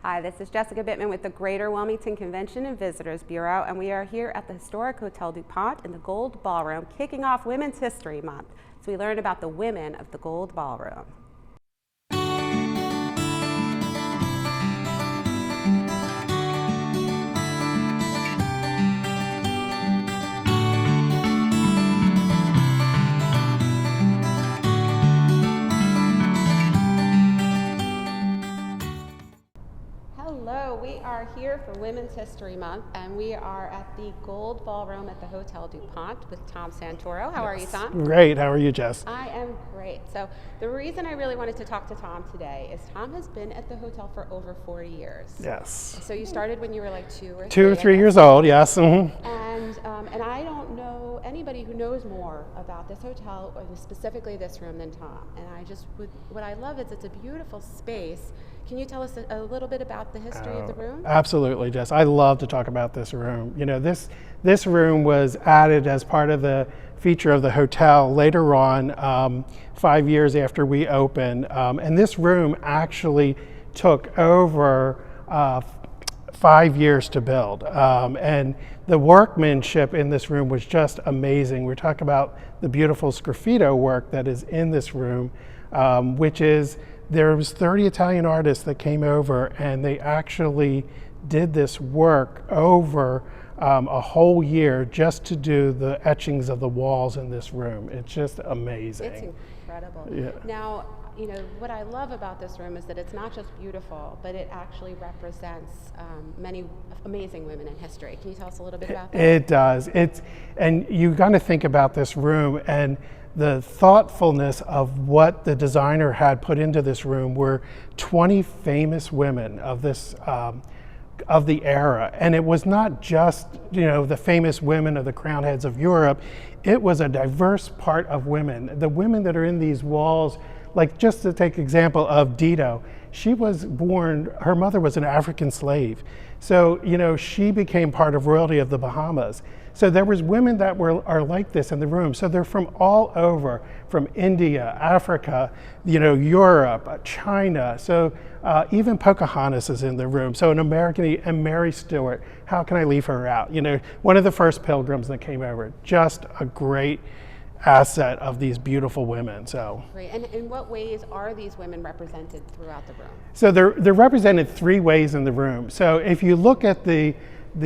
Hi, this is Jessica Bittman with the Greater Wilmington Convention and Visitors Bureau, and we are here at the historic Hotel DuPont in the Gold Ballroom, kicking off Women's History Month. So we learned about the women of the Gold Ballroom. Hello, we are here for Women's History Month, and we are at the Gold Ballroom at the Hotel DuPont with Tom Santoro. How are you, Tom? Great. How are you, Jess? I am great. So the reason I really wanted to talk to Tom today is Tom has been at the hotel for over 40 years. Yes. So you started when you were like 2 or 3 years old, yes. Mm-hmm. And I don't know anybody who knows more about this hotel, or specifically this room, than Tom. And what I love is it's a beautiful space. Can you tell us a little bit about the history of the room? Absolutely, Jess. I love to talk about this room. You know, this room was added as part of the feature of the hotel later on, 5 years after we opened. And this room actually took over 5 years to build. And the workmanship in this room was just amazing. We're talking about the beautiful sgraffito work that is in this room, which is, there was 30 Italian artists that came over, and they actually did this work over a whole year just to do the etchings of the walls in this room. It's just amazing. It's incredible. Yeah. Now, you know, what I love about this room is that it's not just beautiful, but it actually represents many amazing women in history. Can you tell us a little bit about that? It does. And you got to think about this room, and the thoughtfulness of what the designer had put into this room were 20 famous women of this of the era. And it was not just, you know, the famous women of the crowned heads of Europe. It was a diverse part of women. The women that are in these walls, like just to take example of Dido, she was born, her mother was an African slave. So, you know, she became part of royalty of the Bahamas. So there was women that are like this in the room. So they're from all over, from India, Africa, you know, Europe, China. So even Pocahontas is in the room. So an American, and Mary Stuart, how can I leave her out? You know, one of the first pilgrims that came over. Just a great asset of these beautiful women. So great. And in what ways are these women represented throughout the room? So they're represented 3 ways in the room. So if you look at the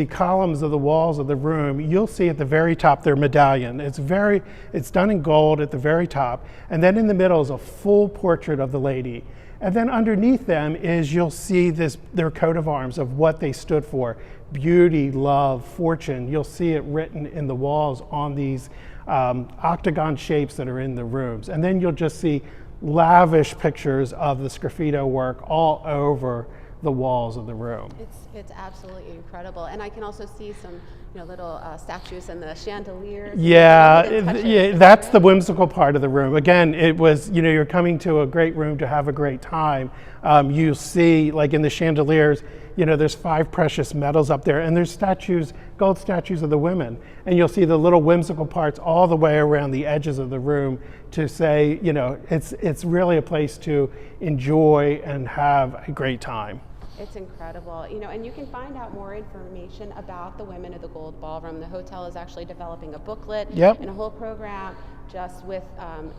columns of the walls of the room, you'll see at the very top their medallion. It's done in gold at the very top, and then in the middle is a full portrait of the lady. And then underneath them is, you'll see their coat of arms of what they stood for: beauty, love, fortune. You'll see it written in the walls on these octagon shapes that are in the rooms. And then you'll just see lavish pictures of the sgraffito work all over the walls of the room. It's absolutely incredible. And I can also see some, you know, little statues and the chandeliers. Yeah, that's the whimsical part of the room. Again, it was, you know, you're coming to a great room to have a great time. You see, like in the chandeliers, you know, there's 5 precious metals up there, and there's statues, gold statues of the women. And you'll see the little whimsical parts all the way around the edges of the room to say, you know, it's really a place to enjoy and have a great time. It's incredible, you know, and you can find out more information about the women of the Gold Ballroom. The hotel is actually developing a booklet and a whole program just with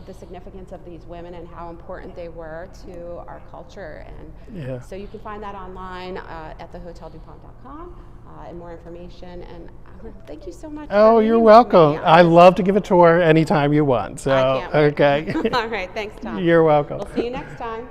the significance of these women and how important they were to our culture. And so you can find that online at thehoteldupont.com and more information. And thank you so much. Oh, you're welcome. I love to give a tour anytime you want. So, I can't wait. Okay. All right, thanks, Tom. You're welcome. We'll see you next time.